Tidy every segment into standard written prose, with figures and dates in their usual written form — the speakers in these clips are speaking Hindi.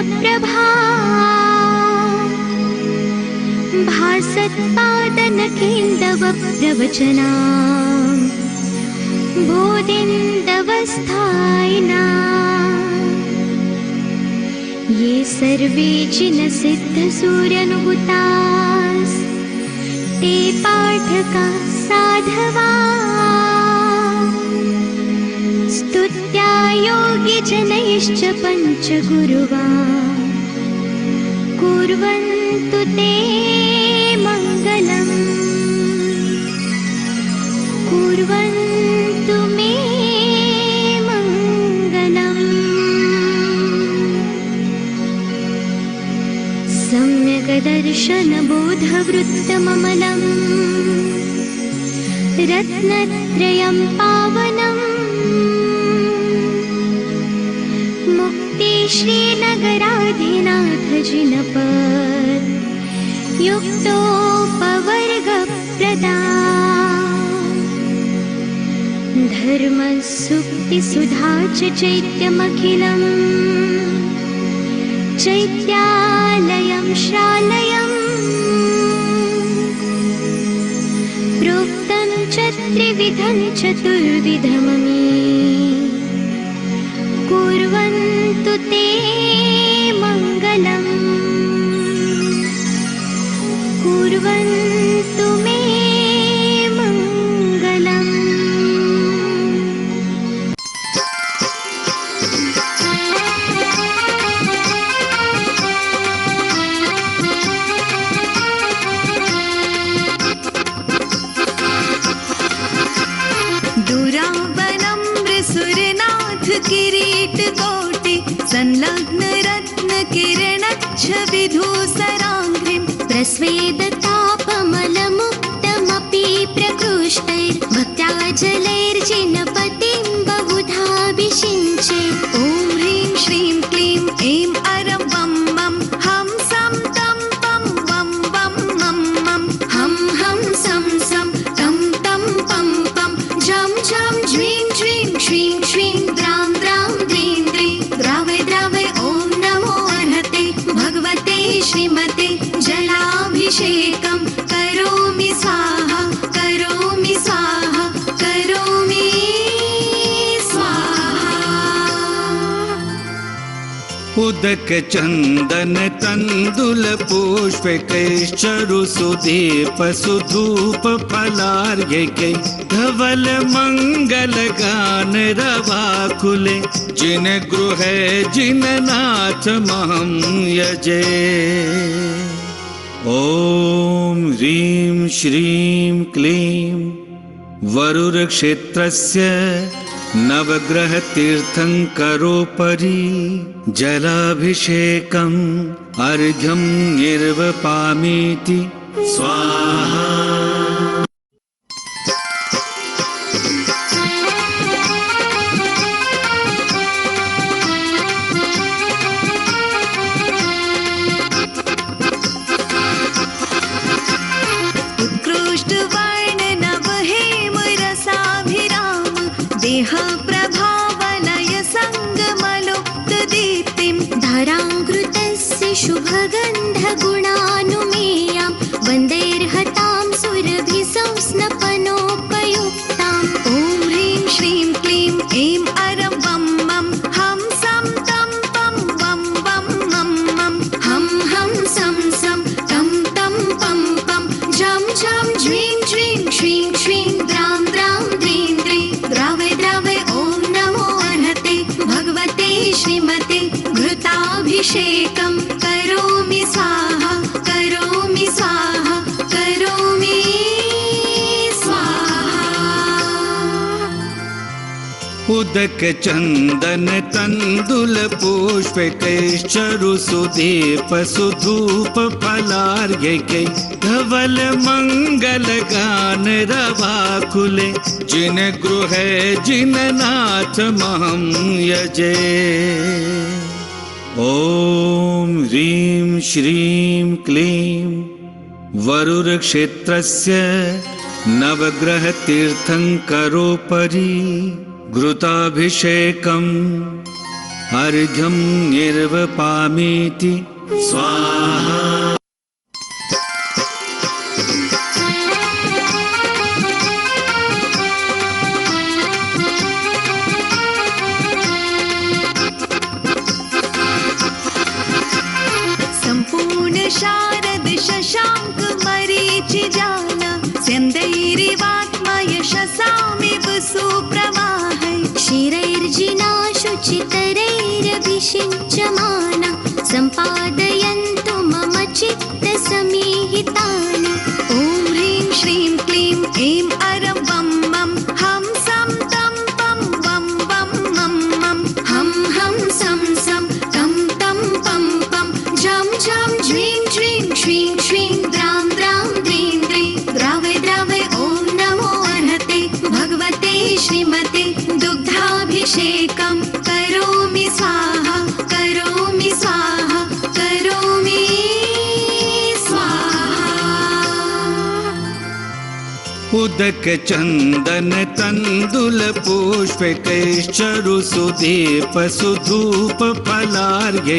प्रभा भासत्पादनकेन्दव प्रवचना बोधिन्दवस्थायिना ये सर्वे जिनसिद्धसूर्यनुभूतास् ते पाठका साधवा स्तुत्या योगिजनैश्च पञ्चगुरुवा कुर्वन्तु ते मङ्गलम् कुर्वन्तु मे मङ्गलम्। सम्यग्दर्शनबोधवृत्तममलम् रत्नत्रयं पावनम् मुक्तिश्रीनगराधिनाथजिनपत् युक्तोपवर्गप्रदा धर्मसुक्तिसुधा च चैत्यमखिलम् चैत्यालयं श्रालयम् प्रोक्तं च त्रिविधं चतुर्विधममी कुर्वन्तु ते मङ्गलम् कुर्वन्तु मे मङ्गलम्। दुरावनं मृसुरनाथ किरीट कोटि संलग्न रत्न किरणच्छ विधूसराङ्घ्रिं प्रस्वेदतापमलमुक्तमपि प्रकृष्टैर्भक्त्या जलैर्जिनपतिं बहुधाभिषिञ्चे ॐ ह्रीं श्रीं क्लीं ऐं अरं वं वं हं सं तं पं वं वं मं मं हं हं सं सं तं तं पं पं झं झं ज्वीं ज्वीं श्रीं श्रीं द्रां द्रां द्रीं द्रीं द्रावय द्रावय ॐ नमो अर्हते भगवते श्रीमते जलाभिषेकं करोमि स्वाहा करोमि स्वाहा करोमि स्वाहा। उदक चंदन तंदुल पुष्पैश्चरु सुदीप सुधूप फलार्घ्यकै धवल मंगल गान रवाकुले जिन गृहे जिन नाथ महं यजे। ॐ ह्रीं श्रीं क्लीं वरुरक्षेत्रस्य नवग्रहतीर्थंकरोपरि जलाभिषेकम् अर्घ्यं निर्वपामीति स्वाहा। देह प्रभावलय संगमलुप्तदीप्तिं धराङ्कृतस्य शुभगन्धगुणानुमेयां वन्देर्हतां सुरभिसंस्नपनोपयुक्ताम् ॐ ह्रीं श्रीं क्लीं ऐं अरं वं वं हं सं तं पं वं वं मं मं हं हं सं सं तं तं पं पं झं झं ज्वीं ज्वीं श्रीं श्रीं द्रां द्रां द्रीं द्रीं द्रावय द्रावय ॐ नमो अर्हते भगवते श्रीमते घृताभिषेकं करोमि स्वाहा करोमि स्वाहा करोमि स्वाहा। उदक चंदन तंदुल पुष्पैश्चरु सुदीप सुधूप फलार्घ्यकै धवल मंगल गान रवाकुले जिन गृहे जिन नाथ महं यजे। ॐ ह्रीं श्रीं क्लीं वरुरक्षेत्रस्य नवग्रहतीर्थंकरोपरि घृताभिषेकम् अर्घ्यं निर्वपामीति स्वाहा। सम्पूर्ण शारद शशांक मरीचि जाल स्यन्दैरिवात्मा यशसामिव सुप्रवाहै क्षीरैर्जिना शुचितरैरभिषिञ्चमाना सम्पादयन्तु मम चित्तसमीहितानि। ॐ ह्रीं श्रीं क्लीं ऐं अरं वं मं हं सं तं पं वं वं मं मं हं हं सं सं तं तं पं पं झं झं झ्रीं झ्रीं श्रीं श्रीं द्रां द्रां द्रीं द्रीं द्रावय द्रावय ॐ नमो अर्हते भगवते श्रीमते दुग्धाभिषेकं करोमि स्वाहा करोमि स्वाहा करोमि स्वाहा। उदक चंदन तंदुल पुष्पैश्चरु सुदीप सुधूप फलार्घ्य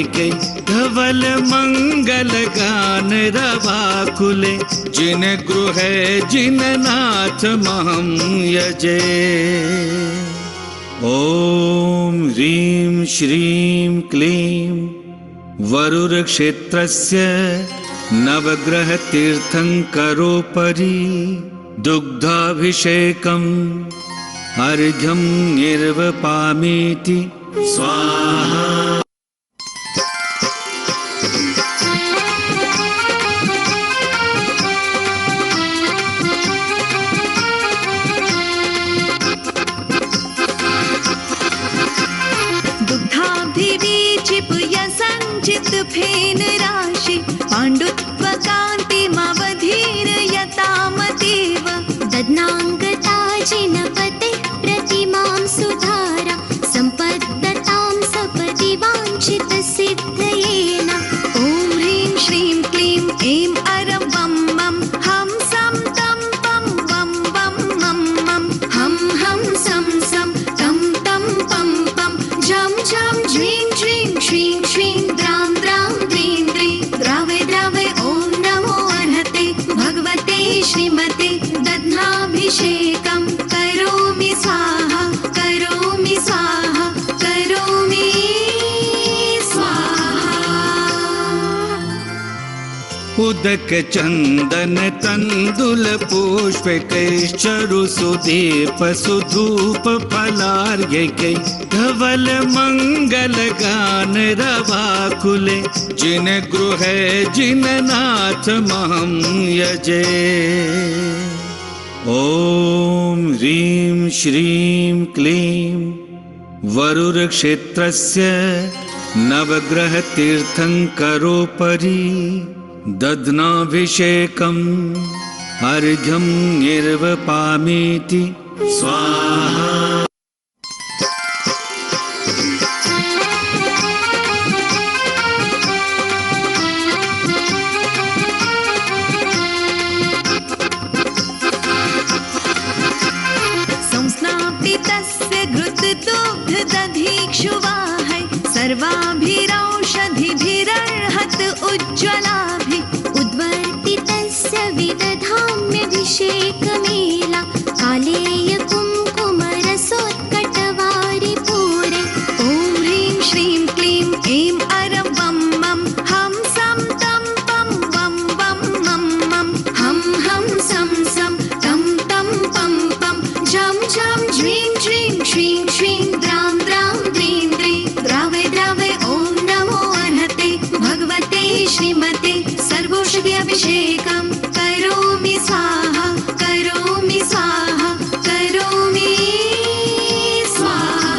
धवल मंगल गान रवाकुले जिन गृह जिन नाथ महं यजे। ॐ ह्रीं श्रीं क्लीं वरुरक्षेत्रस्य नवग्रह तीर्थंकरोपरि दुग्धाभिषेकम् अर्घ्यं निर्वपामीति स्वाहा। दुग्धाभिवीचिपुयसञ्चित फेन राशि पाण्डुत्व कान्तिमवधीर यतामतीव दद्नाङ्गता जिनपते प्रतिमां सुधारा सम्पद्दतां सपदि वाञ्छितसिद्धयेन। ॐ ह्रीं श्रीं क्लीं ऐं अरं वं मं हं सं तं पं वं वं मं मं हं हं सं सं तं तं पं पं झं झं झ्रीं झ्रीं श्रीं श्रीं द्रां द्रां द्रीं द्रीं द्रावय द्रावय ॐ नमो अर्हते भगवते श्रीमते दध्नाभिषेकं करोमि स्वाहा करोमि स्वाहा करोमि स्वाहा। उदक चंदन तंदुल पुष्पैश्चरु सुदीप सुधूप फलार्घ्य धवल मंगल गान रवाकुले जिन गृह जिन नाथ महं यजे। ॐ ह्रीं श्रीं क्लीं वरुरक्षेत्रस्य नवग्रह तीर्थंकरोपरि दध्नाभिषेकम् अर्घ्यं निर्वपामीति स्वाहा। संस्नापितस्य घृतदुग्धदधीक्षुवाहै सर्वाभिरौषधिभिरर्हत उज्ज्वलाभिः उद्वर्तितस्य विदधाम्यभिषेकमेला कालेय कुङ्कुमरसोत्कटवारिपूरे। ॐ ह्रीं श्रीं क्लीं ऐं अरं वं मं हं सं तं पं वं वं मं मं हं हं सं सं तं तं पं पं झं झं झ्रीं झ्रीं श्रीं श्रीं द्रां द्रां द्रीं द्रीं द्रावय द्रावय ॐ नमो अर्हते भगवते श्रीमते सर्वौषध्यभिषेकं करोमि स्वाहा करोमि स्वाहा करोमि स्वाहा।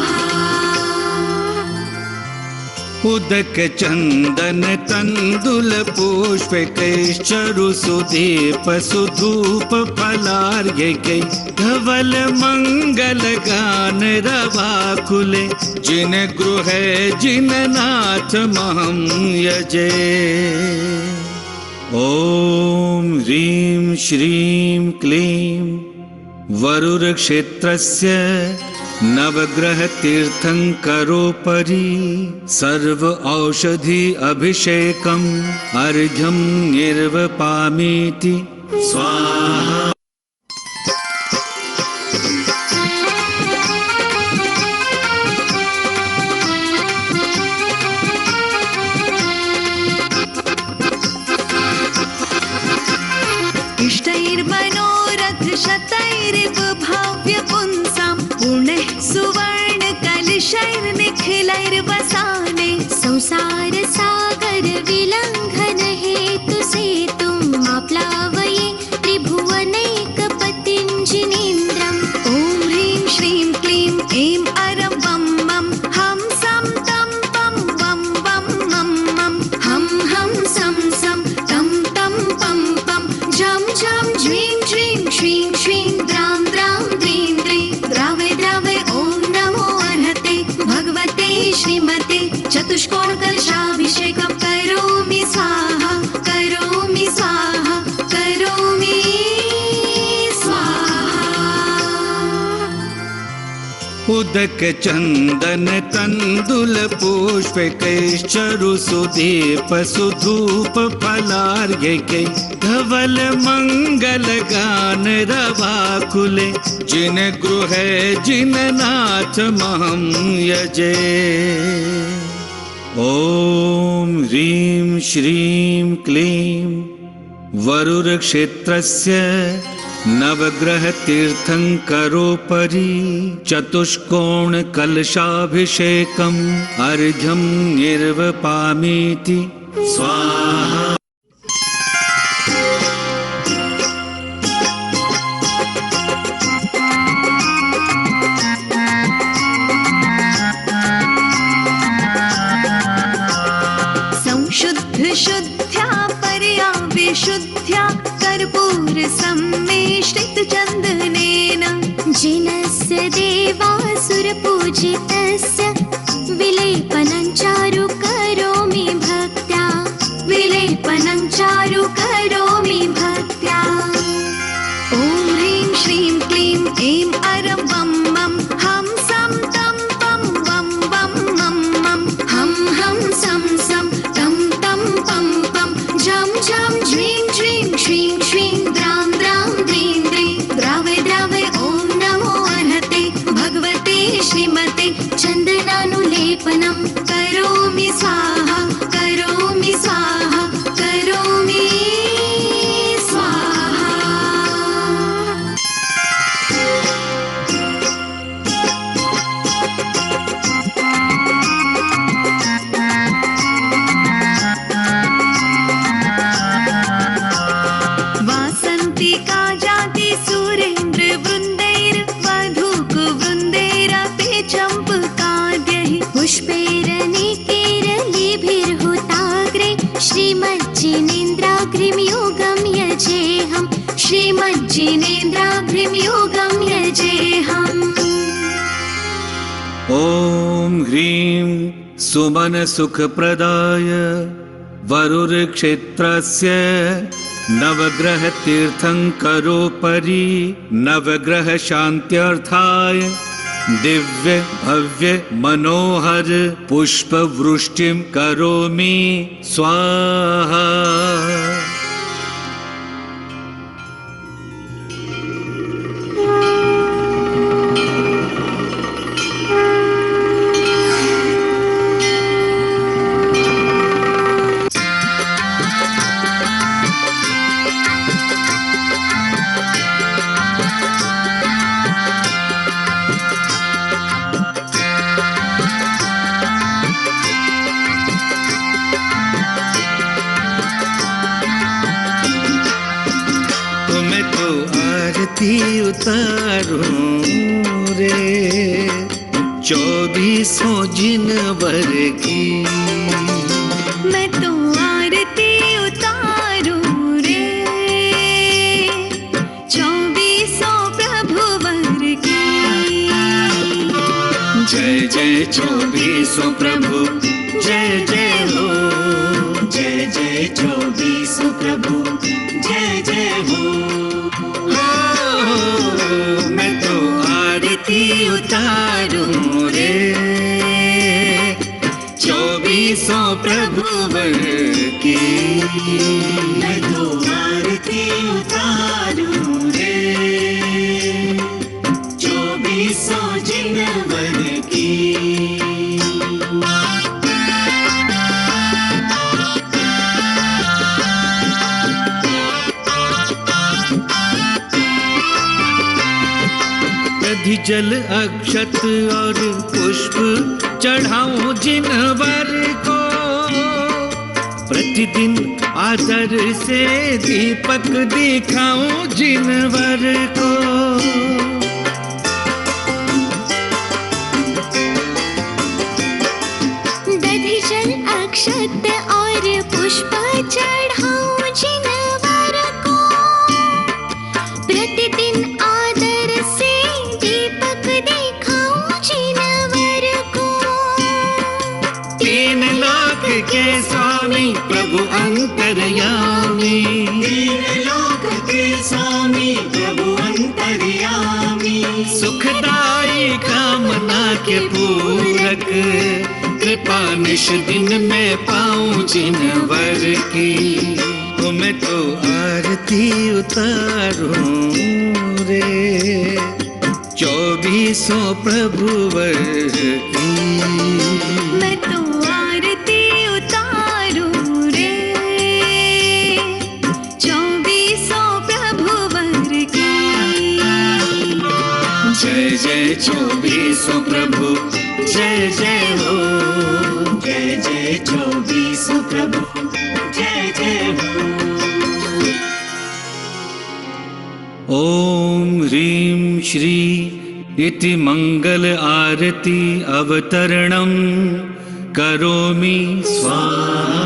उदक चंदन तंदुल पुष्पैश्चरु सुदीप सुधूप फलार्घ्य धवल मंगल गान रवाकुले जिन गृह जिन नाथ महं यजे। ॐ ह्रीं श्रीं क्लीं वरुरक्षेत्रस्य नवग्रह तीर्थंकरोपरि सर्व औषधि अभिषेकम् अर्घ्यं निर्वपामीति स्वाहा। इष्टैर्मनोरथ शतैरिव भव्य पुंसां पुण्यः सुवर्ण कलशैर्निखिलैर्वसाने संसार सागर विलंघन हेतु सेतुं प्लावये त्रिभुवनैकपतिं जिनेन्द्रम्। ॐ ह्रीं श्रीं क्लीं ऐं अरं वं मं हं सं तं पं वं वं मं मं हं हं सं सं तं तं पं पं झं झं झ्रीं झ्रीं श्रीं श्रीं द्रां द्रां द्रीं द्रीं द्रावय द्रावय ॐ नमो अर्हते भगवते श्रीमते चतुष्कोणकलशाभिषेकं करोमि स्वाहा करोमि स्वाहा करोमि स्वाहा। उदक चंदन तंदुल पुष्पैश्चरु सुदीप सुधूप फलार्घ्यैः धवल मंगल गान रवाकुले जिन गृहे जिन नाथ महं यजे। ॐ ह्रीं श्रीं क्लीं वरुरक्षेत्रस्य नवग्रह तीर्थंकरोपरि चतुष्कोण कलशाभिषेकम् अर्घ्यं निर्वपामीति स्वाहा। संशुद्ध शुद्ध्या परया विशुद्ध्या कर्पूर सम्मिश्रित चन्दनेन जिनस्य देवासुरपूजितस्य विलेपनं चारु करोमि भक्त्या विलेपनं चारु करोमि भक्त्या। ॐ ह्रीं श्रीं क्लीं ऐं अरं वं मं हं सं तं पं वं वं मं मं हं हं सं सं तं तं पं पं झं झं झ्रीं झ्रीं श्रीं श्रीं द्रां द्रां द्रीं द्रीं द्रावय द्रावय ॐ नमो अर्हते भगवते श्रीमते चन्दनानुलेपनं करोमि स्वाहा करोमि स्वाहा करोमि स्वाहा। वासन्तिका जाति सुरेन्द्र वृन्दैर्वधूक वृन्दैरपि चम्पकाद्यैः पुष्पैरनेकैर्लेभिर्हुताग्रे श्रीमज्जिनेन्द्राग्रिं योगं यजेऽहं श्रीमज्जिनेन्द्राग्रिं योगं यजेऽहम्। ॐ ह्रीं सुमन सुखप्रदाय वरुरक्षेत्रस्य नवग्रह तीर्थंकरोपरि नवग्रह शान्त्यर्थाय दिव्य भव्य मनोहर पुष्पवृष्टिं करोमि स्वाहा। उतारूं रे 24 जिनवर की मैं तो आरती उतारूं रे 24 प्रभुवर की। जय जय 24 प्रभु जय जय हो जय जय 24 प्रभु जय जय हो। मैं तो आरती उतारूं उतारूं रे, 24 प्रभुवर की मैं तो आरती उतारूं रे, 24 जिनवर की। दधि जल अक्षत और पुष्प चढ़ाऊं जिनवर को, प्रतिदिन आदर से दीपक दिखाऊं जिनवर को। दधि जल अक्षत और पुष्प चढ़ाऊं जिनवर को, प्रतिदिन आदर से दीपक दिखाऊं जिनवर को। 3 लोक के स्वामी प्रभु अंतर्यामी, 3 लोक के स्वामी प्रभु अंतर्यामी, सुखदाई कामना के पूरक, कृपा निश दिन में पाऊं जिनवर की। मैं तो आरती उतारूं रे, 24 प्रभुवर की। मैं तो आरती उतारूं रे, 24 प्रभुवर की। जय जय 24 प्रभु, जय जय हो, जय जय 24 प्रभु, जय जय हो। ओम ह्रीं श्री इति मंगल आरती अवतरणं करोमि स्वाहा।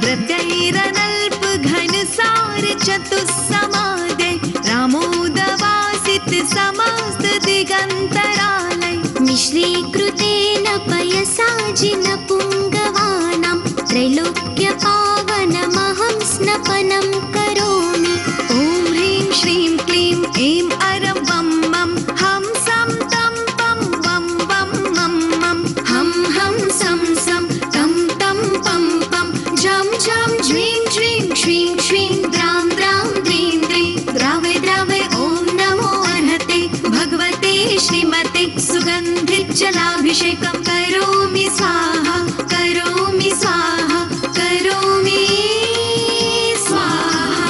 द्रव्यैरनल्प घनसार चतुस्समादे, रामोदवासित समस्त दिगंतरालय। मिश्रीकृतेन पयसा जिनपुङ्गवानां, त्रैलोक्य पावनमहं स्नपनं करोमि। ॐ ह्रीं श्रीं क्लीं ऐं अरं वं मं हं सं तं पं वं वं मं मं हम हम सम सम तम तम पम पम, झम झम झ्रीं झ्रीं श्रीं श्रीं द्रां द्रां द्रीं द्रीं, द्रावे द्रावे ॐ नमो अर्हते भगवते श्रीमते सुगन्धित जलाभिषेकं करोमि स्वाहा, करोमि स्वाहा, करोमि स्वाहा।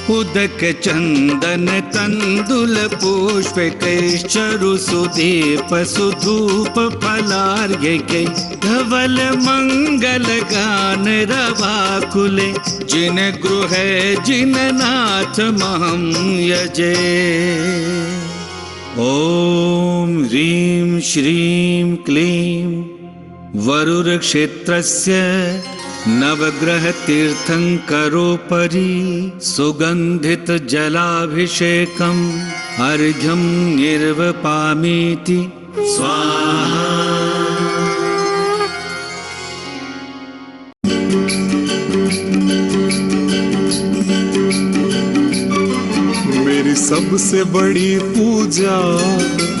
उदक चंदन तंदुल पुष्प कैश्चरु सुदीप सुधूप फलार्घ्य के, धवल मंगल गान रवाकुले, जिन गृह जिन नाथ महं यजे। ओम ह्रीं श्रीं क्लीं वरुर क्षेत्रस्य नवग्रह तीर्थंकरोपरि, सुगंधित जलाभिषेकम् अर्घ्यं निर्वपामीति स्वाहा। मेरी सबसे बड़ी पूजा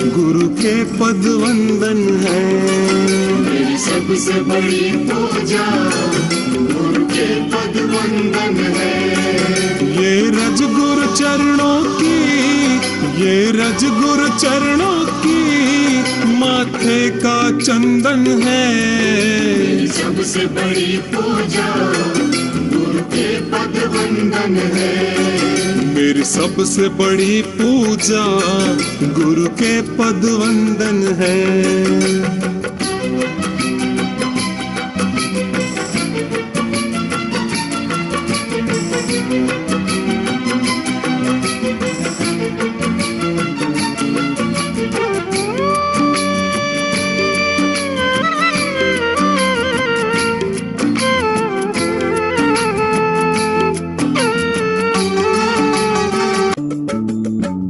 गुरु के पद वंदन है, मेरी सबसे बड़ी पूजा गुरु के पद वंदन है। ये रजगुरु चरणों की, ये रजगुरु चरणों की माथे का चंदन है। मेरी सबसे बड़ी पूजा गुरु के पद वंदन है, मेरी सबसे बड़ी पूजा गुरु के पद वंदन है।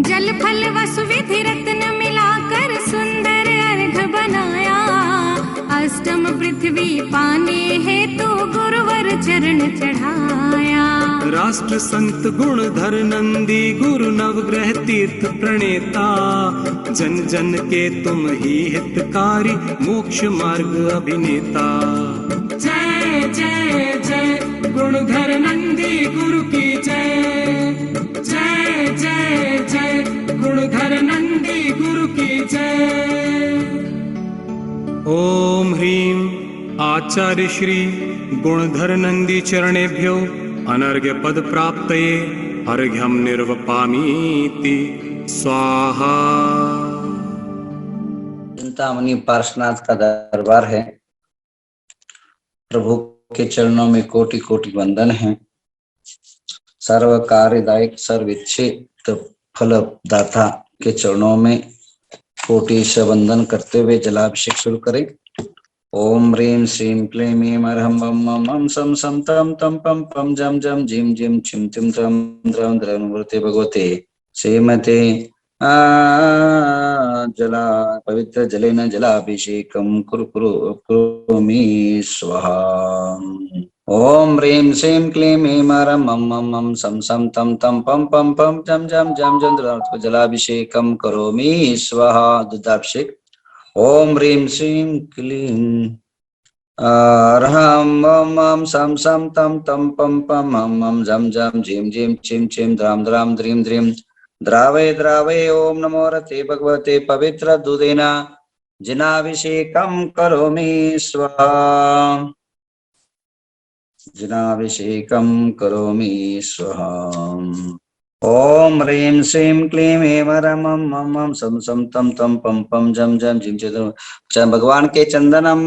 जल फल चरण चढ़ाया। राष्ट्र संत गुणधर नंदी गुरु नवग्रह तीर्थ प्रणेता, जन जन के तुम ही हितकारी मोक्ष मार्ग अभिनेता। जय जय जय गुणधर नंदी गुरु की जय। जय जय जय गुणधर नंदी गुरु की जय। ओम ह्रीं आचार्य श्री गुणधर नंदी चरणेभ्यो अनर्घ्य पद प्राप्तये अर्घ्यम निर्वपामीति स्वाहा। चिंतामणि पार्श्वनाथ का दरबार है। प्रभु के चरणों में कोटि कोटि वंदन है। सर्व कार्यदायक सर्विच्छेद फलदाता के चरणों में कोटि वंदन करते हुए जलाभिषेक शुरू करें। ओम ह्रीं श्रीं क्लीं ऐं अरहं वं मं मं सं सं तं तं पं पं जं जं झिं झिं छिं छिं त्रं द्रं द्रं मूर्ते भगवते श्रीमते जला पवित्र जलेन जलाभिषेकं कुरुमी स्वाहा। ओम ह्रीं श्रीं क्लीं ऐं अरहं वं मं मं सं सं तं तं पं पं पं जं जं झं झं द्रं जलाभिषेकं करोमि स्वाहा। दुग्धाभिषेक। ओम ह्रीं श्रीं क्लीं अरहं वं मं सं सं तं तं पं पं मं मं जं जं झिं झिं छिं छिं द्रां द्रां द्रीं द्रीं द्रावय द्रावय। ओम नमो रते भगवते पवित्र दूधेन जिनाभिषेकं करोमि स्वाहा। जिनाभिषेकं करोमि स्वाहा। ओम ह्रीं श्रीं क्लीं ऐं अरहं वं मं सं सं तं तं पं पं जं जं झिं झिं भगवान के चंदनम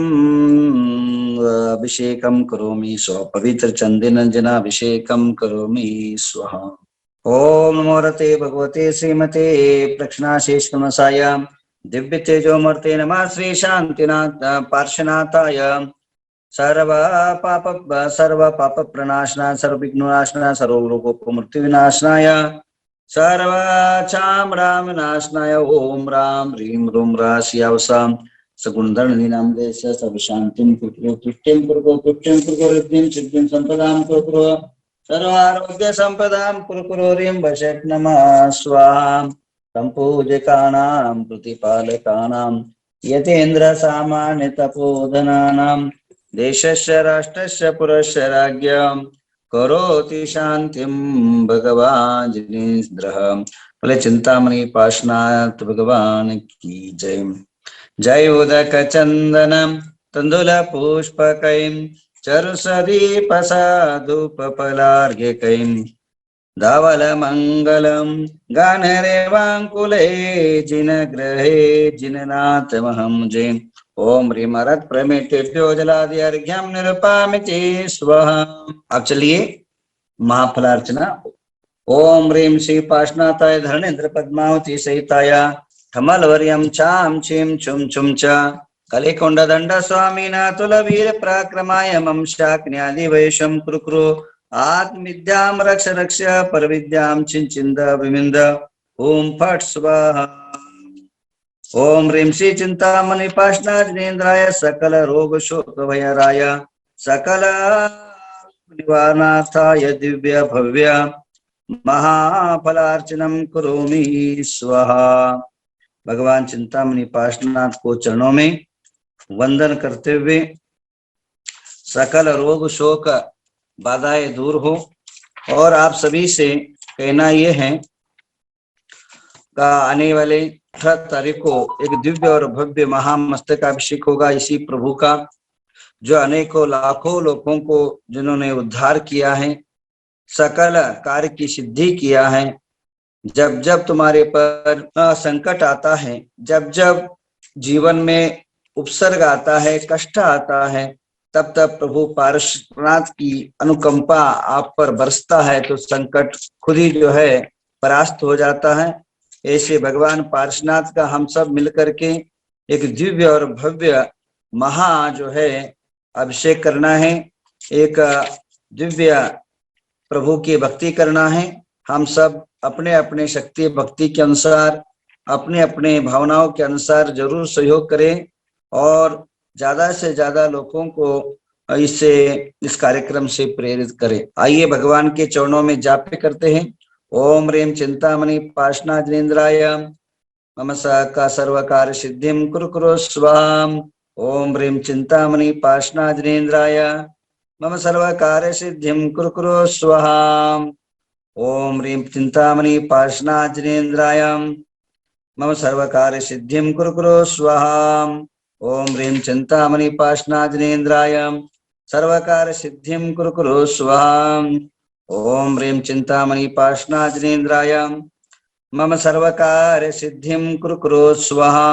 अभिषेकं करोमि स्वाहा। पवित्र चंदन जनाभिषेकं करोमि स्वाहा। ओम नमो रते भगवते श्रीमते प्रक्षणाशेषकमसाय दिव्य तेजोमूर्ते नमः। श्री शांतिनाथ पार्श्वनाथाय सर्व पाप प्रणाशनाय सर्व विघ्ननाशनाय सर्व रोगोपमृत्यु विनाशनाय सर्व चामराम नाशनाय। ओम राम ह्रीं रूम राशियावसाम सगुणधर नाम देश सर्व शांतिं कुरु तुष्टिं कुरु पुष्टिं कुरु रिद्धिं सिद्धिं संपदां कुरु सर्वारोग्य संपदां कुरु ह्रीं वशेट नमः स्वाहा। संपूजकानां प्रतिपालकानां यतेन्द्र सामान्य तपोधनानां देशस्य राष्ट्रस्य पुरस्य राज्ञं करोति शांतिं भगवान् जिनेन्द्रः। बोले चिंतामणि पार्श्वनाथ भगवान की जय। जय उदक चंदन तंदुल पुष्पकैं चरुसदीप साधुपफलार्घ्यकैं धवल मंगलम गानरेवांकुले जिनग्रहे जिननाथमहं जय। ओम ह्रीं अरहत प्रमेतेभ्यो जलादि अर्घ्यं निरुपामिति स्वाहा। अब चलिए महाफलार्चना। ओम ह्रीं श्री पार्श्वनाथाय धरणेन्द्र पद्मावती सहिताय ठमलवर्यं चाम छिं छुम छुम च कलिकोंड दंड स्वामीनाथुल वीर पराक्रमाय मम शाक्न्यादि वैशम कुरु आत्मविद्यां रक्ष रक्ष परविद्यां चिंचिंद विमिंद। ओम फट स्वाहा। ओम ह्रीं श्री चिंतामणि पार्श्वनाथ जिनेन्द्राय सकल रोग शोक भयराय सकल निवारणार्थाय दिव्य भव्य महाफलार्चनम करोमि स्वाहा। भगवान चिंतामणि पार्श्वनाथ को चरणों में वंदन करते हुए सकल रोग शोक बाधाएं दूर हो। और आप सभी से कहना यह है का आने वाले 18 तारीख को एक दिव्य और भव्य महामस्तकाभिषेक होगा इसी प्रभु का, जो अनेकों लाखों लोगों को जिन्होंने उद्धार किया है, सकल कार्य की सिद्धि किया है। जब जब तुम्हारे पर संकट आता है, जब जब जीवन में उपसर्ग आता है, कष्ट आता है, तब तब प्रभु पार्श्वनाथ की अनुकंपा आप पर बरसता है तो संकट खुद ही जो है परास्त हो जाता है। ऐसे भगवान पार्श्वनाथ का हम सब मिलकर के एक दिव्य और भव्य महा जो है अभिषेक करना है, एक दिव्य प्रभु की भक्ति करना है। हम सब अपने अपने शक्ति भक्ति के अनुसार अपने अपने भावनाओं के अनुसार जरूर सहयोग करें और ज्यादा से ज्यादा लोगों को इससे इस कार्यक्रम से प्रेरित करे। आइए भगवान के चरणों में जाप करते हैं। ओम ह्रीं चिंतामणि पाषाणेन्द्राय मम का सर्वकार सिद्धिं कुरु कुरु स्वाहा। ओम ह्रीं चिंतामणि पाषाणेन्द्राय मम सर्वकार सिद्धिं कुरु कुरु स्वाहा। ओम ह्रीं चिंतामणि पाषाणेन्द्राय मम सर्वकार सिद्धिं कुरु कुरु स्वाहा। ओम ह्रीं चिंतामणि पाषाणेन्द्राय सर्वकार सिद्धिं कुरु कुरु स्वाहा। ओम ह्रीं चिंतामणि पाषाणेन्द्राय मम सर्वकार सिद्धिं कुरु कुरु स्वाहा।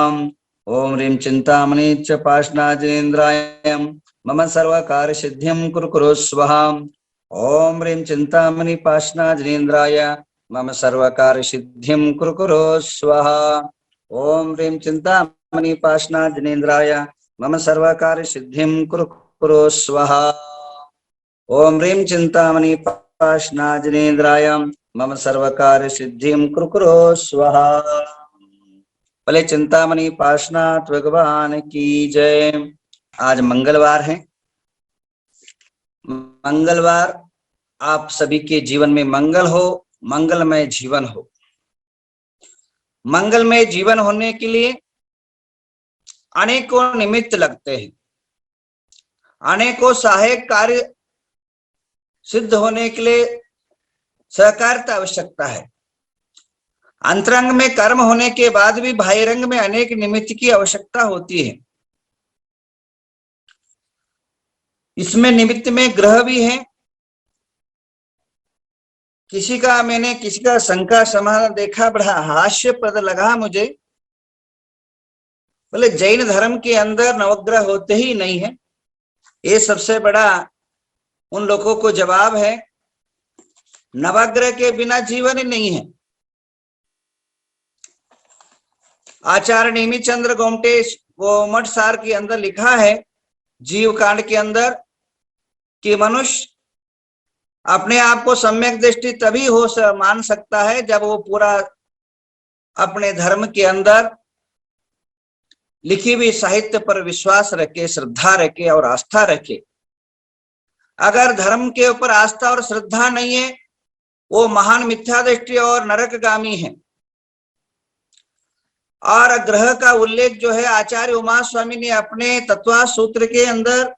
ओम ह्रीं चिंतामणि च पाषाणेन्द्राय मम सर्वकार सिद्धिं कुरु कुरु स्वाहा। ओम ह्रीं चिंतामणि पाषाणेन्द्राय मम सर्वकार सिद्धिं कुरु कुरु स्वाहा। ओम ह्रीं चिंतामणि पाषाणेन्द्राय मम सर्वकार सिद्धिं कुरु कुरु स्वाहा। ओम ह्रीं चिंतामणि पाषाणेन्द्राय मम सर्वकार सिद्धिं कुरु कुरु स्वाहा। भले चिंतामणि पाषाणनाथ भगवान की जय। आज मंगलवार है। मंगलवार आप सभी के जीवन में मंगल हो, मंगलमय जीवन हो। मंगलमय जीवन होने के लिए अनेकों निमित्त लगते हैं, अनेकों सहायक कार्य सिद्ध होने के लिए सहकारिता आवश्यकता है। अंतरंग में कर्म होने के बाद भी बाह्यरंग में अनेक निमित्त की आवश्यकता होती है। इसमें निमित्त में ग्रह भी है। किसी का शंका समाधान देखा, बड़ा हास्यप्रद लगा मुझे। बोले जैन धर्म के अंदर नवग्रह होते ही नहीं है। ये सबसे बड़ा उन लोगों को जवाब है, नवग्रह के बिना जीवन ही नहीं है। आचार्य नेमी चंद्र गोमट सार के अंदर लिखा है, जीव कांड के अंदर, कि मनुष्य अपने आप को सम्यक दृष्टि तभी मान सकता है जब वो पूरा अपने धर्म के अंदर लिखी हुई साहित्य पर विश्वास रखे, श्रद्धा रखे और आस्था रखे। अगर धर्म के ऊपर आस्था और श्रद्धा नहीं है, वो महान मिथ्या दृष्टि और नरकगामी है। और ग्रह का उल्लेख जो है आचार्य उमा स्वामी ने अपने तत्वा सूत्र के अंदर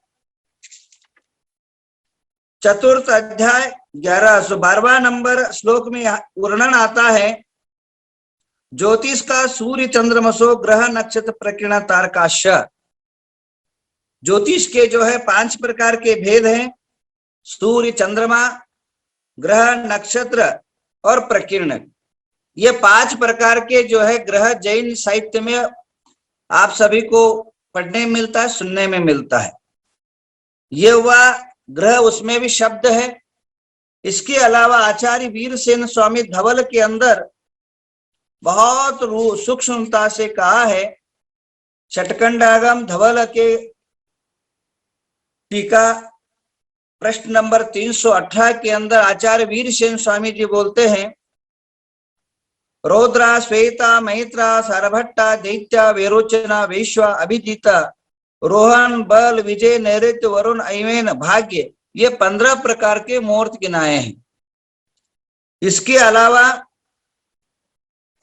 चतुर्थ अध्याय 12वां नंबर श्लोक में वर्णन आता है, ज्योतिष का सूर्य चंद्रमसो ग्रह नक्षत्र प्रकीर्ण तारकाश। ज्योतिष के जो है 5 प्रकार के भेद हैं, सूर्य, चंद्रमा, ग्रह, नक्षत्र और प्रकीर्ण। ये 5 प्रकार के जो है ग्रह जैन साहित्य में आप सभी को पढ़ने में मिलता है, सुनने में मिलता है। ये हुआ ग्रह, उसमें भी शब्द है। इसके अलावा आचार्य वीरसेन स्वामी धवल के अंदर बहुत सूक्ष्मता से कहा है। षटकंडागम धवल के टीका प्रश्न नंबर 318 के अंदर आचार्य वीरसेन स्वामी जी बोलते हैं, रौद्रा श्वेता मैत्रा सारभट्टा दैत्या वेरोचना वैश्वा अभिजीता रोहन बल विजय नैऋत्य वरुण ऐवेन भाग्य, ये 15 प्रकार के मुहूर्त गिनाए हैं। इसके अलावा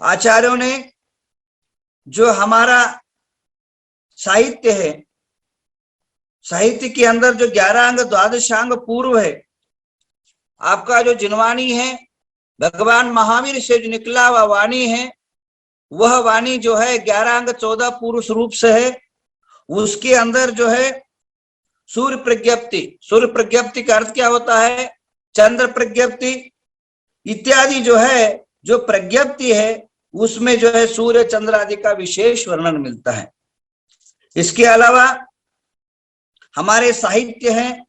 आचार्यों ने जो हमारा साहित्य है, साहित्य के अंदर जो 11 अंग 12 अंग पूर्व है, आपका जो जिनवाणी है भगवान महावीर से जो निकला हुआ वाणी है, वह वाणी जो है 11 अंग 14 पुरुष रूप से है। उसके अंदर जो है सूर्य प्रज्ञप्ति, सूर्य प्रज्ञप्ति का अर्थ क्या होता है, चंद्र प्रज्ञप्ति इत्यादि जो है, जो प्रज्ञप्ति है उसमें जो है सूर्य चंद्र आदि का विशेष वर्णन मिलता है। इसके अलावा हमारे साहित्य हैं,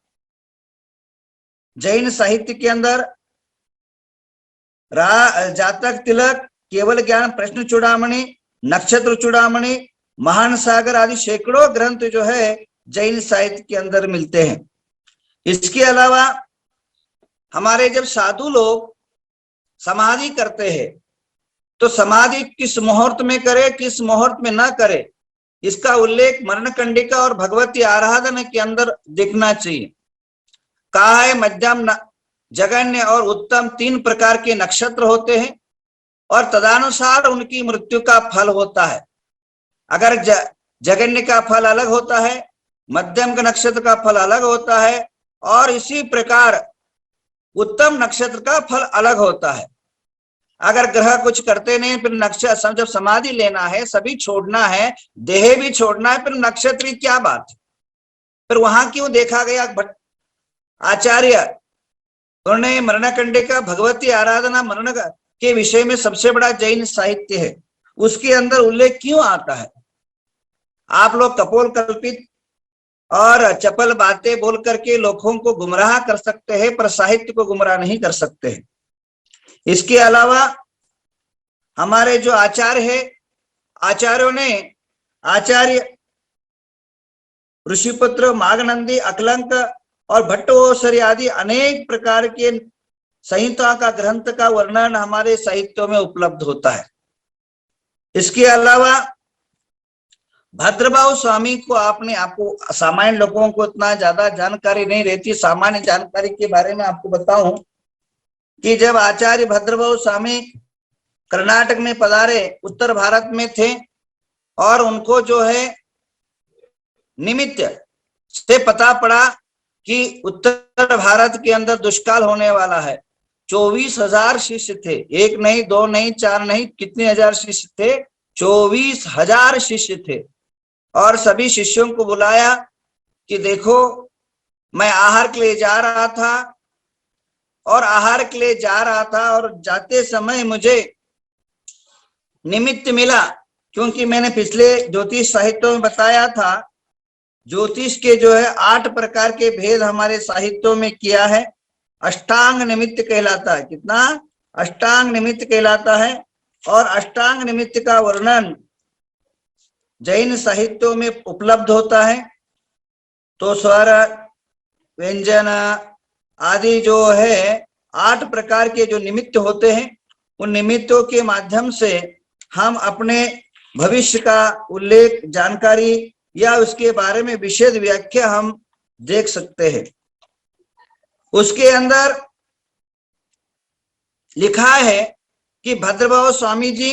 जैन साहित्य के अंदर जातक तिलक, केवल ज्ञान प्रश्न चूड़ामणि, नक्षत्र चूड़ामणि, महान सागर आदि सैकड़ों ग्रंथ जो है जैन साहित्य के अंदर मिलते हैं। इसके अलावा हमारे जब साधु लोग समाधि करते हैं तो समाधि किस मुहूर्त में करे, किस मुहूर्त में ना करे, इसका उल्लेख मरणकंडिका और भगवती आराधना के अंदर दिखना चाहिए। कहा है मध्यम, जघन्य और उत्तम 3 प्रकार के नक्षत्र होते हैं और तदनुसार उनकी मृत्यु का फल होता है। अगर जघन्य का फल अलग होता है, मध्यम का नक्षत्र का फल अलग होता है और इसी प्रकार उत्तम नक्षत्र का फल अलग होता है। अगर ग्रह कुछ करते नहीं, फिर नक्षत्र जब समाधि लेना है, सभी छोड़ना है, देह भी छोड़ना है, फिर नक्षत्र की क्या बात है? फिर वहां क्यों देखा गया? आचार्य उन्होंने मरणकंडिका भगवती आराधना मरण के विषय में सबसे बड़ा जैन साहित्य है, उसके अंदर उल्लेख क्यों आता है? आप लोग कपोल कल्पित और चपल बातें बोल करके लोगों को गुमराह कर सकते हैं, पर साहित्य को गुमराह नहीं कर सकते हैं। इसके अलावा हमारे जो आचार्य है, आचार्यों ने आचार्य ऋषिपुत्र, माघनंदी, अकलंक और भट्टोसरी आदि अनेक प्रकार के संहिता का ग्रंथ का वर्णन हमारे साहित्यों में उपलब्ध होता है। इसके अलावा भद्रबाहु स्वामी को आपको सामान्य लोगों को इतना ज्यादा जानकारी नहीं रहती। सामान्य जानकारी के बारे में आपको बताऊं कि जब आचार्य भद्रबाहु स्वामी कर्नाटक में पधारे, उत्तर भारत में थे और उनको जो है निमित्त से पता पड़ा कि उत्तर भारत के अंदर दुष्काल होने वाला है। 24,000 शिष्य थे, 1 नहीं, 2 नहीं, 4 नहीं, कितने हजार शिष्य थे? 24,000 शिष्य थे। और सभी शिष्यों को बुलाया कि देखो, मैं आहार के लिए जा रहा था और जाते समय मुझे निमित्त मिला, क्योंकि मैंने पिछले ज्योतिष साहित्यों में बताया था, ज्योतिष के जो है 8 प्रकार के भेद हमारे साहित्यों में किया है। अष्टांग निमित्त कहलाता है। कितना? अष्टांग निमित्त कहलाता है। और अष्टांग निमित्त का वर्णन जैन साहित्यों में उपलब्ध होता है। तो स्वर, व्यंजन आदि जो है 8 प्रकार के जो निमित्त होते हैं, उन निमित्तों के माध्यम से हम अपने भविष्य का उल्लेख, जानकारी या उसके बारे में विशद व्याख्या हम देख सकते हैं। उसके अंदर लिखा है कि भद्रबाहु स्वामी जी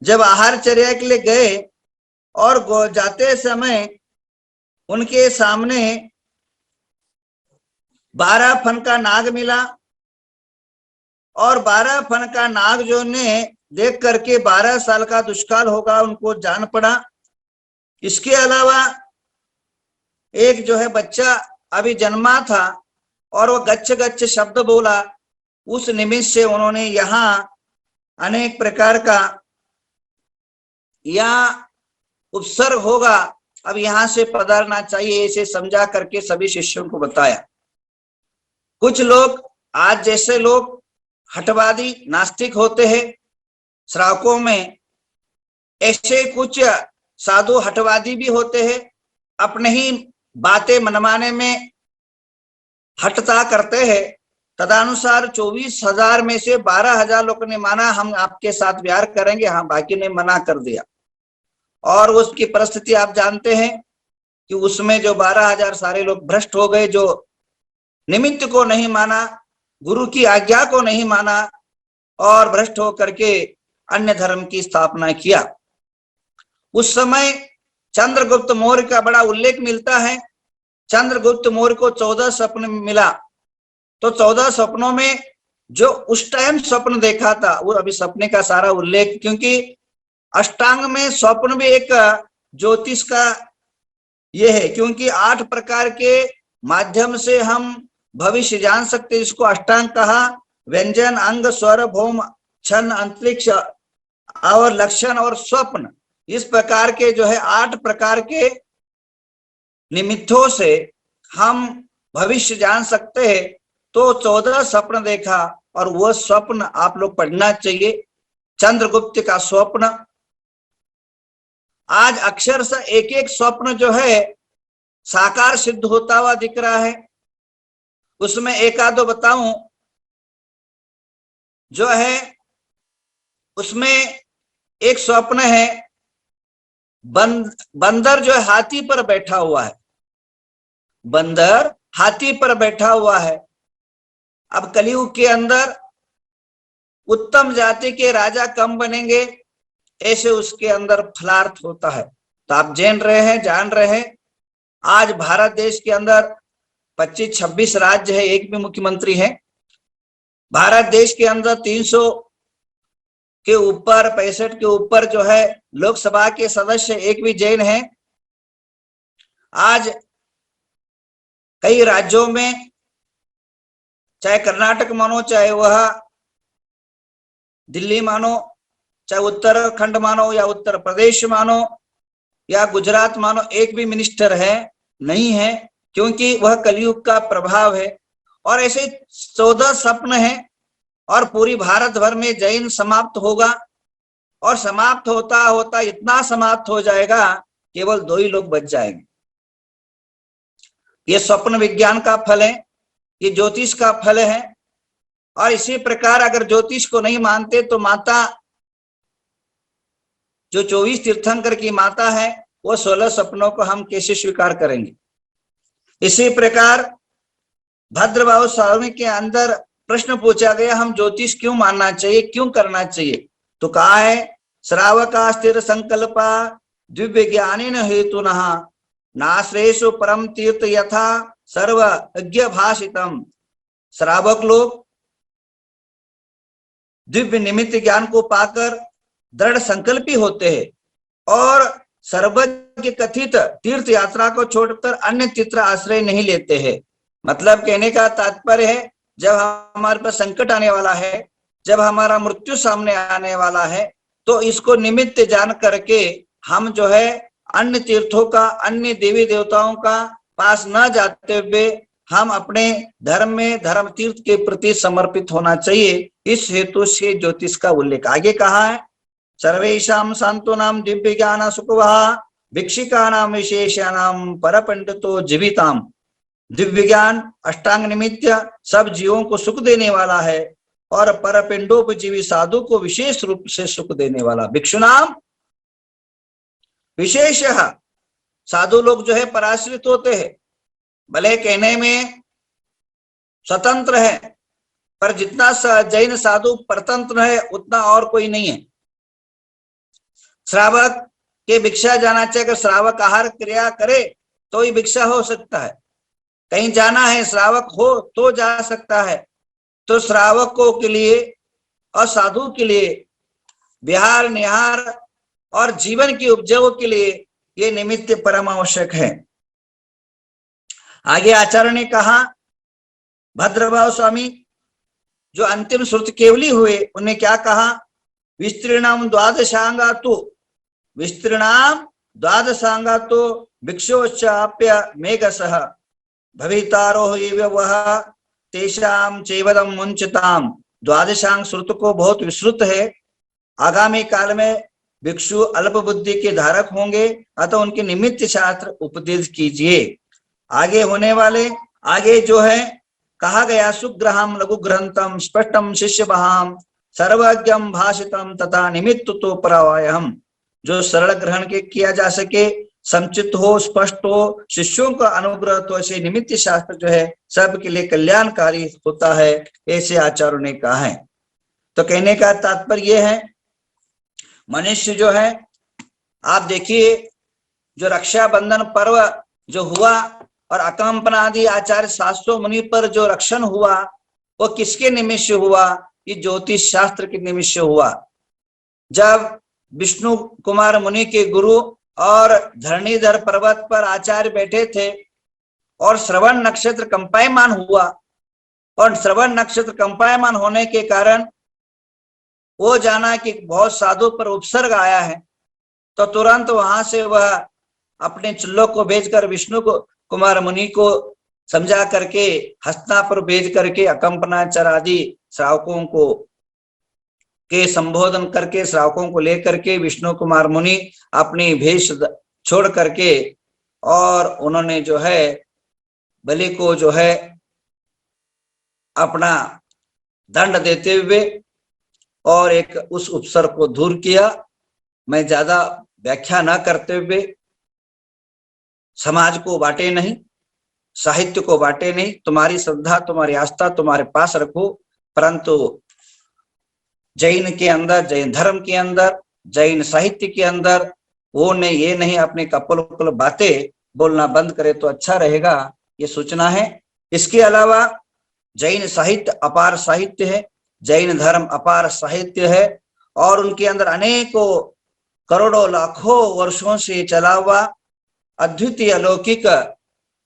जब आहारचर्या के लिए गए और जाते समय उनके सामने 12 फन का नाग मिला और 12 फन का नाग जो ने देख करके 12 साल का दुष्काल होगा उनको जान पड़ा। इसके अलावा एक जो है बच्चा अभी जन्मा था और वो गच्छ गच्छ शब्द बोला, उस निमित्त से उन्होंने यहाँ अनेक प्रकार का या उपसर्ग होगा, अब यहां से पधारना चाहिए, इसे समझा करके सभी शिष्यों को बताया। कुछ लोग, आज जैसे लोग हठवादी नास्तिक होते हैं श्रावकों में, ऐसे कुछ साधु हठवादी भी होते हैं, अपने ही बातें मनमाने में हटता करते हैं। तदनुसार 24,000 में से 12,000 लोगों ने माना हम आपके साथ व्यवहार करेंगे, हाँ, बाकी ने मना कर दिया। और उसकी परिस्थिति आप जानते हैं कि उसमें जो 12,000 सारे लोग भ्रष्ट हो गए, जो निमित्त को नहीं माना, गुरु की आज्ञा को नहीं माना और भ्रष्ट होकर के अन्य धर्म की स्थापना किया। उस समय चंद्रगुप्त मौर्य का बड़ा उल्लेख मिलता है। चंद्रगुप्त मौर्य को 14 स्वप्न मिला। तो 14 स्वप्नों में जो उस टाइम स्वप्न देखा था, वो अभी सपने का सारा उल्लेख, क्योंकि अष्टांग में स्वप्न भी एक ज्योतिष का ये है, क्योंकि 8 प्रकार के माध्यम से हम भविष्य जान सकते, इसको अष्टांग कहा। व्यंजन, अंग, स्वर, भौम, क्षण, अंतरिक्ष और लक्षण और स्वप्न, इस प्रकार के जो है 8 प्रकार के निमित्तों से हम भविष्य जान सकते हैं। तो 14 स्वप्न देखा और वो स्वप्न आप लोग पढ़ना चाहिए, चंद्रगुप्त का स्वप्न। आज अक्षरशः एक एक स्वप्न जो है साकार सिद्ध होता हुआ दिख रहा है। उसमें एक आधो बताऊं जो है, उसमें एक स्वप्न है बंदर जो है हाथी पर बैठा हुआ है, बंदर हाथी पर बैठा हुआ है। अब कलयुग के अंदर उत्तम जाति के राजा कम बनेंगे, ऐसे उसके अंदर फलार्थ होता है। तो आप जान रहे हैं आज भारत देश के अंदर 25-26 राज्य है, एक भी मुख्यमंत्री है। भारत देश के अंदर 300 के ऊपर 65 के ऊपर जो है लोकसभा के सदस्य, एक भी जैन है। आज कई राज्यों में, चाहे कर्नाटक मानो, चाहे वह दिल्ली मानो, चाहे उत्तराखंड मानो या उत्तर प्रदेश मानो या गुजरात मानो, एक भी मिनिस्टर है नहीं है, क्योंकि वह कलयुग का प्रभाव है। और ऐसे 14 स्वप्न है और पूरी भारत भर में जैन समाप्त होगा और समाप्त होता होता इतना समाप्त हो जाएगा केवल 2 ही लोग बच जाएंगे। ये स्वप्न विज्ञान का फल है, ये ज्योतिष का फल है। और इसी प्रकार अगर ज्योतिष को नहीं मानते तो माता जो 24 तीर्थंकर की माता है वो 16 सपनों को हम कैसे स्वीकार करेंगे। इसी प्रकार भद्रबाहु स्वामी के अंदर प्रश्न पूछा गया, हम ज्योतिष क्यों मानना चाहिए, क्यों करना चाहिए? तो कहा है, श्रावका स्थिर संकल्पा दिव्य ज्ञानेन हेतुनः नाश्रेषु परम तीर्थ यथा सर्वज्ञ भाषितम। श्रावक लोग दिव्य निमित्त ज्ञान को पाकर दृढ़ संकल्पी होते हैं और सर्वज्ञ कथित तीर्थ यात्रा को छोड़कर अन्य तीर्थ आश्रय नहीं लेते हैं। मतलब कहने का तात्पर्य है, जब हमारे पास संकट आने वाला है, जब हमारा मृत्यु सामने आने वाला है, तो इसको निमित्त जान करके हम जो है अन्य तीर्थों का, अन्य देवी देवताओं का पास न जाते हुए हम अपने धर्म में धर्म तीर्थ के प्रति समर्पित होना चाहिए। इस हेतु से ज्योतिष का उल्लेख आगे कहा है, सर्वेषां शांतोनाम दिव्य ज्ञान सुखवः भिक्षिकानाम विशेषानाम परपंडितो जीविताम। दिव्य ज्ञान अष्टांग निमित्त सब जीवों को सुख देने वाला है और परपिंडोपजीवी साधु को विशेष रूप से सुख देने वाला। भिक्षुनाम विशेष, साधु लोग जो है पराश्रित होते हैं, भले कहने में स्वतंत्र है, पर जितना जैन साधु परतंत्र है उतना और कोई नहीं है। श्रावक के भिक्षा जाना चाहिए, अगर श्रावक आहार क्रिया करे तो ही भिक्षा हो सकता है। कहीं जाना है, श्रावक हो तो जा सकता है। तो श्रावकों के लिए और साधु के लिए विहार निहार और जीवन की उपजाऊ के लिए ये निमित्त परम आवश्यक है। आगे आचार्य ने कहा, भद्रबाहु स्वामी जो अंतिम श्रुत केवली हुए उन्हें क्या कहा, विस्तीर्णाम द्वादशांगातु, विस्तीर्णाम द्वादशांगातु भिक्षोश्चाप्य मेघसः भवितारो एव वह तेषाम चैवदम मुंचताम। द्वादशांग श्रुत को बहुत विस्तृत है। आगामी काल में भिक्षु अल्प बुद्धि के धारक होंगे, अतः उनके निमित्त शास्त्र उपदेश कीजिए। आगे होने वाले, आगे जो है कहा गया, सुग्रहम लघु ग्रंथम स्पष्टम शिष्य बहाम सर्वज्ञम भाषितम तथा निमित्त तो परावायहम। जो सरल ग्रहण के किया जा सके, संचित हो, स्पष्ट हो, शिष्यों का अनुग्रह तो ऐसे निमित्त शास्त्र जो है सबके लिए कल्याणकारी होता है, ऐसे आचार्यों ने कहा है। तो कहने का तात्पर्य यह है, मनुष्य जो है, आप देखिए जो रक्षाबंधन पर्व जो हुआ और अकंपन आदि आचार्य शास्त्रों मुनि पर जो रक्षण हुआ, वो किसके निमित्त हुआ? ये ज्योतिष शास्त्र के निमित्त हुआ। जब विष्णु कुमार मुनि के गुरु और धरणीधर पर्वत पर आचार्य बैठे थे और श्रवण नक्षत्र कंपायमान हुआ, और श्रवण नक्षत्र कंपायमान होने के कारण वो जाना कि बहुत साधु पर उपसर्ग आया है, तो तुरंत वहां से वह अपने चुल्लों को भेजकर विष्णु को कुमार मुनि को समझा करके हस्तिनापुर भेज करके अकंपनाचार्य आदि श्रावकों को के संबोधन करके श्रावकों को लेकर के विष्णु कुमार मुनि अपनी भेष छोड़ करके और उन्होंने जो है बलि को जो है अपना दंड देते हुए और एक उस उपसर्ग को दूर किया। मैं ज्यादा व्याख्या न करते हुए समाज को बांटे नहीं, साहित्य को बांटे नहीं। तुम्हारी श्रद्धा, तुम्हारी आस्था तुम्हारे पास रखो, परंतु जैन के अंदर, जैन धर्म के अंदर, जैन साहित्य के अंदर वो नहीं, ये नहीं, अपने कपल बातें बोलना बंद करे तो अच्छा रहेगा, ये सूचना है। इसके अलावा जैन साहित्य अपार साहित्य है, जैन धर्म अपार साहित्य है, और उनके अंदर अनेकों करोड़ों लाखों वर्षों से चला हुआ अद्वितीय अलौकिक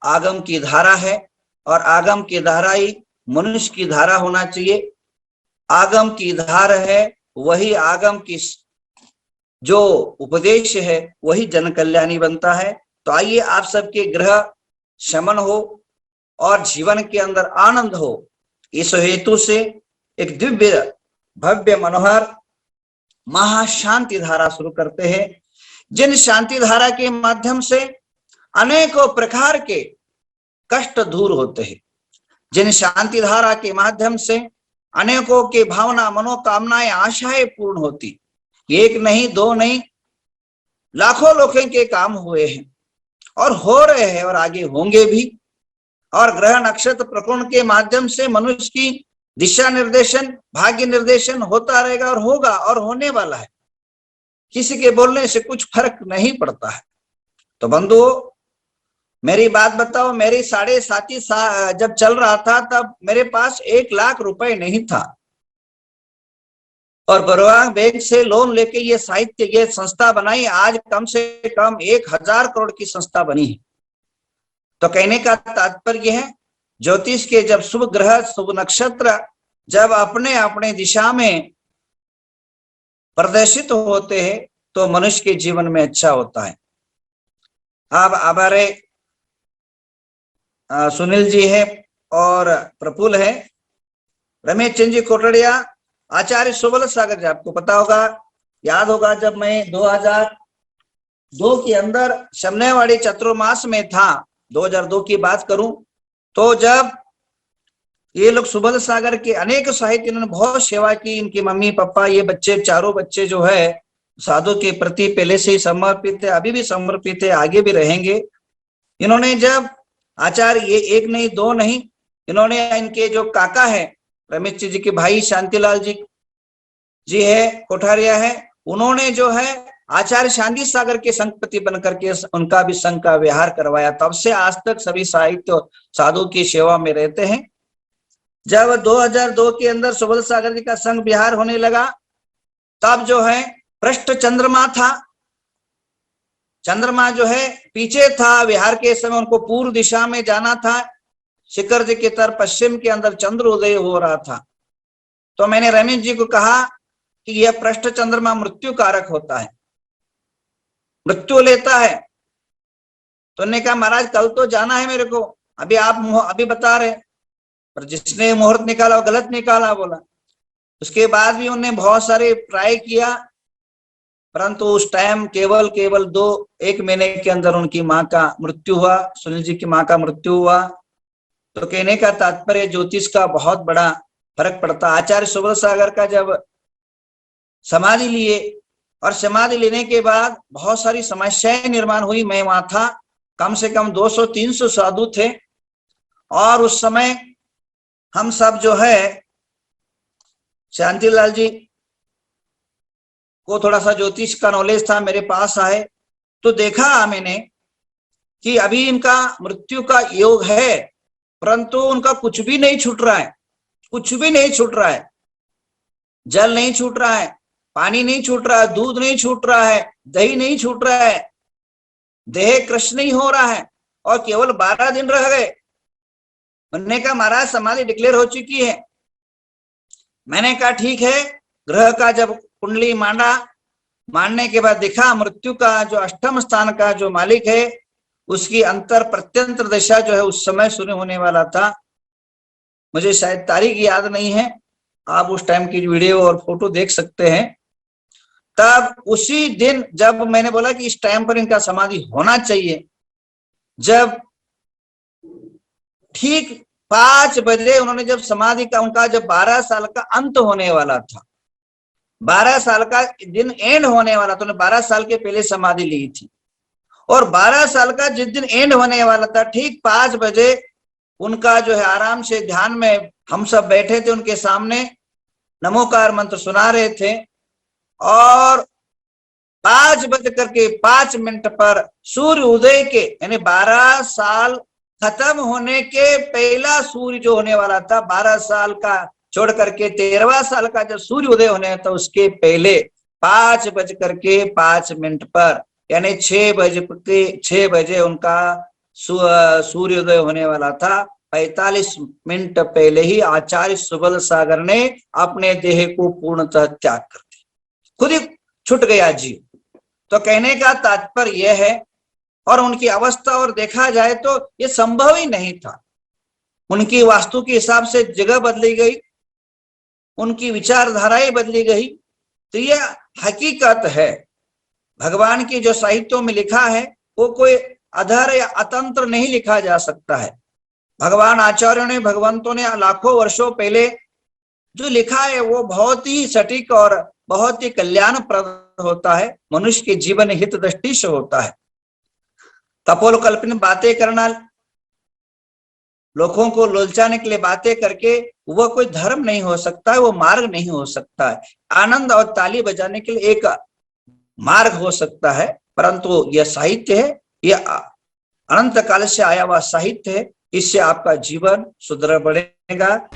आगम की धारा है, और आगम की धारा ही मनुष्य की धारा होना चाहिए। आगम की धार है, वही आगम की जो उपदेश है वही जन कल्याणी बनता है। तो आइए आप सबके ग्रह शमन हो और जीवन के अंदर आनंद हो, इस हेतु से एक दिव्य भव्य मनोहर महाशांति धारा शुरू करते हैं, जिन शांति धारा के माध्यम से अनेकों प्रकार के कष्ट दूर होते हैं, जिन शांति धारा के माध्यम से अनेकों के भावना, मनोकामनाएं, आशाएं पूर्ण होती। एक नहीं, दो नहीं, लाखों लोगों के काम हुए हैं और हो रहे हैं और आगे होंगे भी। और ग्रह नक्षत्र प्रकोण के माध्यम से मनुष्य की दिशा निर्देशन, भाग्य निर्देशन होता रहेगा और होगा और होने वाला है। किसी के बोलने से कुछ फर्क नहीं पड़ता है। तो बंधुओं, मेरी बात बताओ, मेरी 7.5 जब चल रहा था तब मेरे पास 1 लाख रुपए नहीं था, और बड़वांग बैंक से लोन लेके ये साहित्य, ये संस्था बनाई। आज कम से कम 1000 करोड़ की संस्था बनी है। तो कहने का तात्पर्य है, ज्योतिष के जब शुभ ग्रह, शुभ नक्षत्र जब अपने अपने दिशा में प्रदर्शित होते हैं तो मनुष्य के जीवन में अच्छा होता है। अब हमारे सुनील जी है और प्रफुल्ल है, रमेश चंद्र जी कोटड़िया, आचार्य सुबल सागर जी, आपको पता होगा, याद होगा, जब मैं 2002 के अंदर शमनेवाड़ी चतुर्मास में था, 2002 की बात करूं, तो जब ये लोग सुबल सागर के अनेक साहित्य, इन्होंने बहुत सेवा की। इनकी मम्मी पापा, ये बच्चे, चारों बच्चे जो है साधु के प्रति पहले से ही समर्पित है, अभी भी समर्पित है, आगे भी रहेंगे। इन्होंने जब आचार्य, ये 1 नहीं 2 नहीं, इन्होंने इनके जो काका है रमेश जी के भाई शांतिलाल जी है, कोठारिया है, उन्होंने जो है आचार्य शांति सागर के संघपति बनकर के उनका भी संघ का विहार करवाया। तब से आज तक सभी साहित्य साधु की सेवा में रहते हैं। जब 2002 के अंदर सुबल सागर जी का संघ विहार होने लगा, तब जो है पृष्ठ चंद्रमा था, चंद्रमा जो है पीछे था। विहार के समय उनको पूर्व दिशा में जाना था, शिखर जी की तरफ पश्चिम के अंदर चंद्र उदय हो रहा था। तो मैंने रमेश जी को कहा कि यह पृष्ठ चंद्रमा मृत्यु कारक होता है, मृत्यु लेता है। तो उन्होंने कहा महाराज कल तो जाना है मेरे को, अभी आप अभी बता रहे, पर जिसने मुहूर्त निकाला वो गलत निकाला बोला। उसके बाद भी उन्होंने बहुत सारे ट्राई किया, परंतु उस टाइम केवल 1 महीने के अंदर उनकी माँ का मृत्यु हुआ, सुनील जी की माँ का मृत्यु हुआ। तो कहने का तात्पर्य ज्योतिष का बहुत बड़ा फर्क पड़ता। आचार्य सुबल सागर का जब समाधि लिए और समाधि लेने के बाद बहुत सारी समस्याएं निर्माण हुई, मैं वहां था, कम से कम 200-300 साधु थे। और उस समय हम सब जो है, शांतिलाल जी को थोड़ा सा ज्योतिष का नॉलेज था, मेरे पास आए तो देखा मैंने कि अभी इनका मृत्यु का योग है, परंतु उनका कुछ भी नहीं छूट रहा है, कुछ भी नहीं छूट रहा है। जल नहीं छूट रहा है, पानी नहीं छूट रहा है, दूध नहीं छूट रहा है, दही नहीं छूट रहा है, देह कृष्ण नहीं हो रहा है, और केवल 12 दिन रह गए। मैंने कहा महाराज समाधि डिक्लेयर हो चुकी है। मैंने कहा ठीक है। ग्रह का जब कुंडली मानने के बाद दिखा मृत्यु का जो 8वें स्थान का जो मालिक है, उसकी अंतर प्रत्यंतर दशा जो है उस समय शुरू होने वाला था। मुझे शायद तारीख याद नहीं है, आप उस टाइम की वीडियो और फोटो देख सकते हैं। तब उसी दिन जब मैंने बोला कि इस टाइम पर इनका समाधि होना चाहिए, जब ठीक 5 बजे उन्होंने जब समाधि का, उनका जब 12 साल का अंत होने वाला था, 12 साल का दिन एंड होने वाला, तो 12 साल के पहले समाधि ली थी, और 12 साल का जिस दिन एंड होने वाला था, ठीक 5 बजे उनका जो है आराम से ध्यान में हम सब बैठे थे, उनके सामने नमोकार मंत्र सुना रहे थे, और 5:05 पर सूर्य उदय के, यानी 12 साल खत्म होने के पहला सूर्य जो होने वाला था, 12 साल का छोड़ करके 13वां साल का जब सूर्य उदय होने था, उसके पहले 5:05 पर, यानी 6 बजे उनका सूर्योदय होने वाला था। 45 मिनट पहले ही आचार्य सुबल सागर ने अपने देह को पूर्णतः त्याग कर दिया, खुद ही छूट गया जीव। तो कहने का तात्पर्य यह है, और उनकी अवस्था और देखा जाए तो ये संभव ही नहीं था। उनकी वास्तु के हिसाब से जगह बदली गई, उनकी विचारधाराएं बदली गई। तो यह हकीकत है। भगवान की जो साहित्यों में लिखा है वो कोई अधर या अतंत्र नहीं लिखा जा सकता है। भगवान आचार्यों ने, भगवंतों ने लाखों वर्षों पहले जो लिखा है वो बहुत ही सटीक और बहुत ही कल्याणप्रद होता है, मनुष्य के जीवन हित दृष्टि से होता है। कपोल कल्पना बातें करना, लोगों को ललचाने के लिए बातें करके वह कोई धर्म नहीं हो सकता है, वो मार्ग नहीं हो सकता है। आनंद और ताली बजाने के लिए एक मार्ग हो सकता है, परंतु यह साहित्य है, यह अनंत काल से आया हुआ साहित्य है। इससे आपका जीवन सुदृढ़ बढ़ेगा।